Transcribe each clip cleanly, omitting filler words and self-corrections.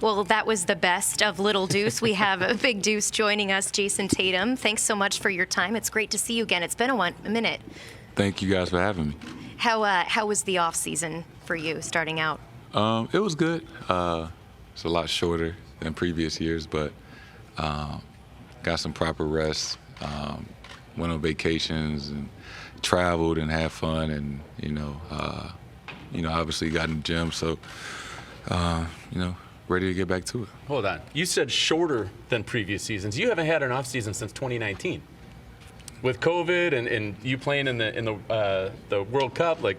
Well, that was the best of Little Deuce. We have a big Deuce joining us, Jayson Tatum. Thanks so much for your time. It's great to see you again. It's been a minute. Thank you guys for having me. How was the off season for you starting out? It was good. It's a lot shorter than previous years, but got some proper rest. Went on vacations and traveled and had fun, and obviously got in the gym. So ready to get back to it. Hold on. You said shorter than previous seasons. You haven't had an off season since 2019. With COVID and you playing in the World Cup, like,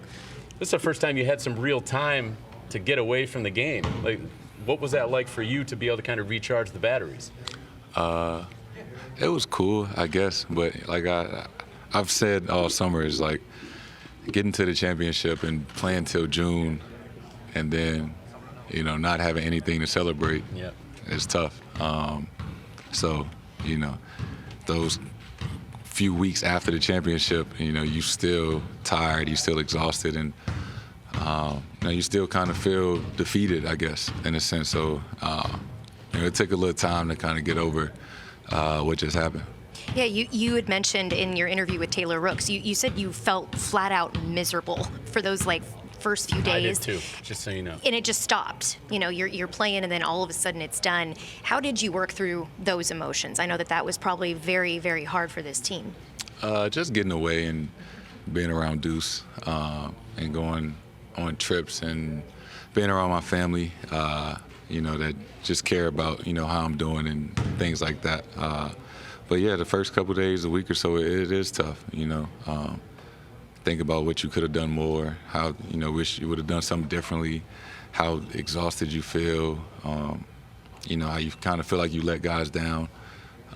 this is the first time you had some real time to get away from the game. Like, what was that like for you to be able to kind of recharge the batteries? It was cool, I guess, but like I've said all summer, is like getting to the championship and playing till June, and then not having anything to celebrate. Yep. Is tough. So those few weeks after the championship, you still tired, you still exhausted, and you still kind of feel defeated, I guess, in a sense. So it took a little time to kind of get over what just happened. Yeah, you had mentioned in your interview with Taylor Rooks, you said you felt flat out miserable for those first few days. I did too, just so you know. And it just stopped. You're playing and then all of a sudden it's done. How did you work through those emotions? I know that was probably very, very hard for this team. Just getting away and being around Deuce and going on trips and being around my family, that just care about, how I'm doing and things like that. But yeah, the first couple of days, a week or so, it is tough, think about what you could have done more, how, wish you would have done something differently, how exhausted you feel, how you kind of feel like you let guys down,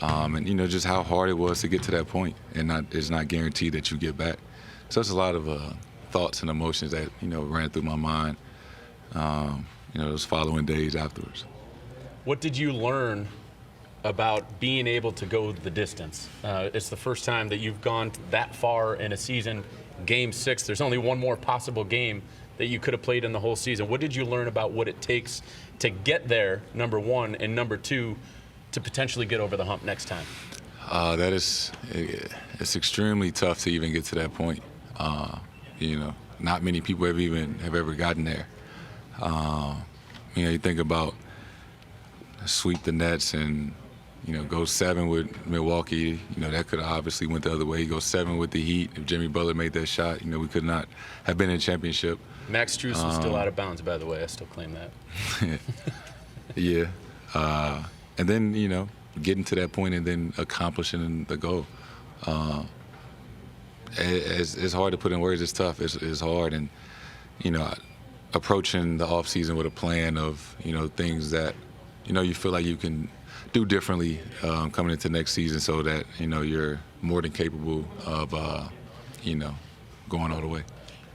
and, just how hard it was to get to that point, and it's not guaranteed that you get back. So it's a lot of thoughts and emotions that, ran through my mind, those following days afterwards. What did you learn about being able to go the distance? It's the first time that you've gone that far in a season. Game 6, there's only one more possible game that you could have played in the whole season. What did you learn about what it takes to get there, number one, and number two, to potentially get over the hump next time? It's extremely tough to even get to that point. Not many people have ever gotten there. You think about sweep the Nets and go 7 with Milwaukee. That could have obviously went the other way. Go 7 with the Heat. If Jimmy Butler made that shot, we could not have been in a championship. Max Strus was still out of bounds, by the way. I still claim that. Yeah. And then, getting to that point and then accomplishing the goal. It's hard to put in words. It's tough. It's hard. And, approaching the off season with a plan of, things that, you feel like you can do differently coming into next season, so that you're more than capable of going all the way.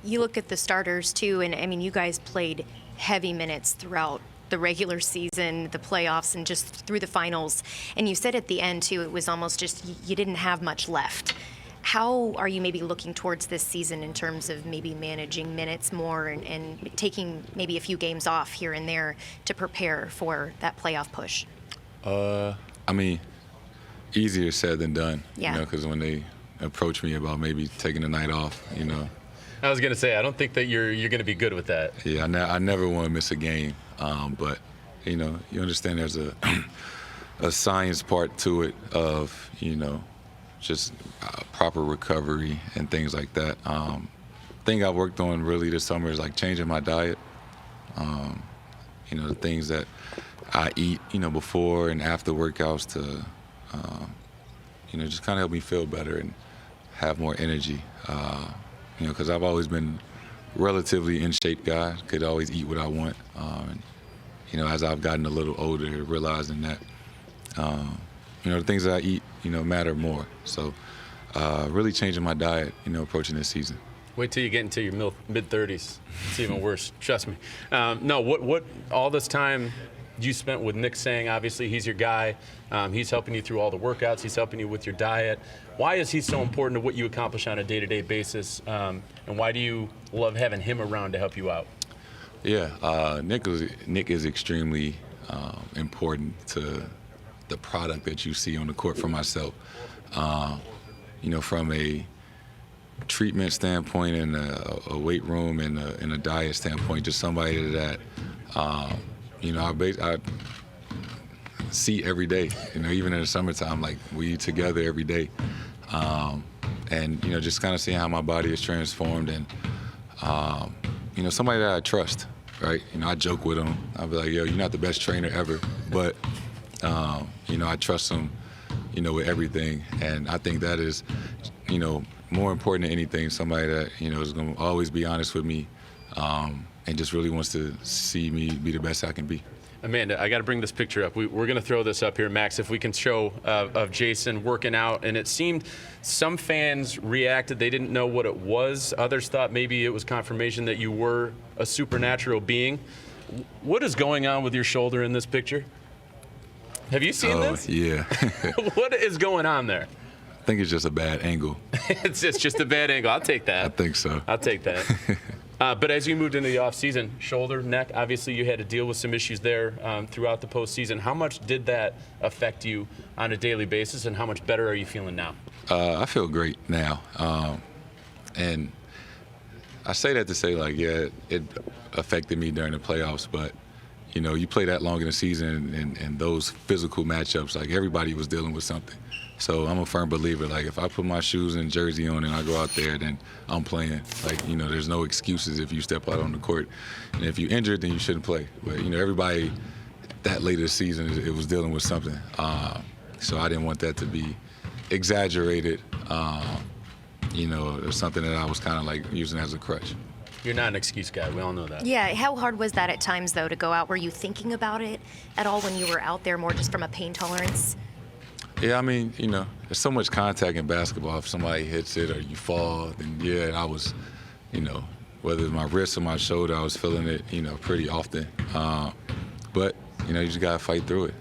You look at the starters too, and I mean, you guys played heavy minutes throughout the regular season, the playoffs, and just through the finals. And you said at the end too, it was almost just you didn't have much left. How are you maybe looking towards this season in terms of maybe managing minutes more and taking maybe a few games off here and there to prepare for that playoff push? Easier said than done. Yeah. Because when they approach me about maybe taking a night off, I was going to say, I don't think that you're going to be good with that. Yeah, I never want to miss a game. But, you understand there's a science part to it of, just proper recovery and things like that. Thing I've worked on really this summer is like changing my diet. The things that I eat, before and after workouts to, just kind of help me feel better and have more energy. Because I've always been relatively in shape guy, could always eat what I want. As I've gotten a little older, realizing that, the things that I eat, matter more. So really changing my diet, approaching this season. Wait till you get into your mid-30s. It's even worse, trust me. What all this time you spent with Nick saying, obviously he's your guy, he's helping you through all the workouts, he's helping you with your diet. Why is he so important to what you accomplish on a day-to-day basis, and why do you love having him around to help you out? Yeah, Nick is extremely important to the product that you see on the court for myself. From a treatment standpoint and a weight room and a diet standpoint, just somebody that, I see every day. Even in the summertime, like we eat together every day. Just kind of seeing how my body is transformed and, somebody that I trust, right? I joke with him. I'll be like, yo, you're not the best trainer ever, but, I trust him, with everything. And I think that is, more important than anything, somebody that, is going to always be honest with me and just really wants to see me be the best I can be. Amanda, I got to bring this picture up. We're going to throw this up here, Max, if we can show of Jayson working out. And it seemed some fans reacted. They didn't know what it was. Others thought maybe it was confirmation that you were a supernatural being. What is going on with your shoulder in this picture? Have you seen this? Yeah. What is going on there? I think it's just a bad angle. It's just a bad angle. I'll take that. I think so. I'll take that. But as you moved into the offseason, shoulder, neck, obviously you had to deal with some issues there throughout the postseason. How much did that affect you on a daily basis, and how much better are you feeling now? I feel great now. And I say that to say, it affected me during the playoffs, but, you play that long in the season and those physical matchups, everybody was dealing with something. So I'm a firm believer, if I put my shoes and jersey on and I go out there, then I'm playing. There's no excuses if you step out on the court. And if you're injured, then you shouldn't play. But, everybody that late in the season, it was dealing with something. So I didn't want that to be exaggerated, or something that I was kind of using as a crutch. You're not an excuse guy. We all know that. Yeah. How hard was that at times, though, to go out? Were you thinking about it at all when you were out there, more just from a pain tolerance? Yeah, there's so much contact in basketball. If somebody hits it or you fall, then I was, whether it's my wrist or my shoulder, I was feeling it, pretty often. But, you just got to fight through it,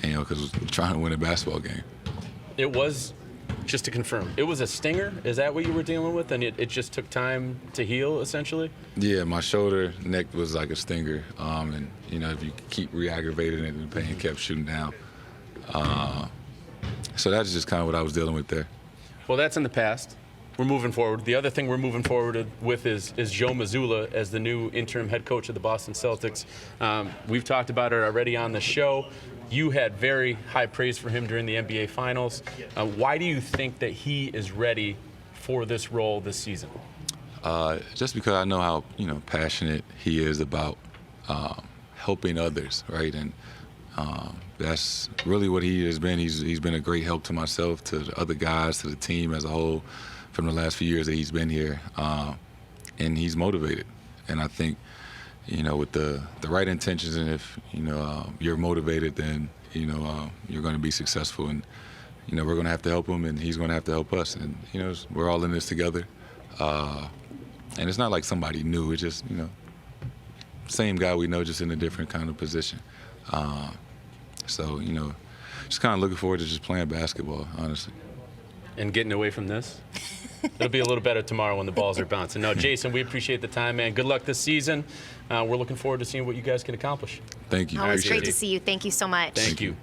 because we're trying to win a basketball game. It was, just to confirm, it was a stinger? Is that what you were dealing with? And it just took time to heal, essentially? Yeah, my shoulder, neck was like a stinger. And, if you keep re-aggravating it, the pain kept shooting down. So that's just kind of what I was dealing with there. Well, that's in the past. We're moving forward. The other thing we're moving forward with is Joe Mazzulla as the new interim head coach of the Boston Celtics. We've talked about it already on the show. You had very high praise for him during the NBA Finals. Why do you think that he is ready for this role this season? Just because I know how passionate he is about helping others, right? And that's really what he has been. He's been a great help to myself, to the other guys, to the team as a whole from the last few years that he's been here. And he's motivated. And I think, with the right intentions, and if, you're motivated, then, you're going to be successful. And, we're going to have to help him, and he's going to have to help us. And, we're all in this together. And it's not like somebody new. It's just, same guy we know, just in a different kind of position. So, just kind of looking forward to just playing basketball, honestly. And getting away from this? It'll be a little better tomorrow when the balls are bouncing. No, Jayson, we appreciate the time, man. Good luck this season. We're looking forward to seeing what you guys can accomplish. Thank you. Always great to see you. Thank you so much. Thank you.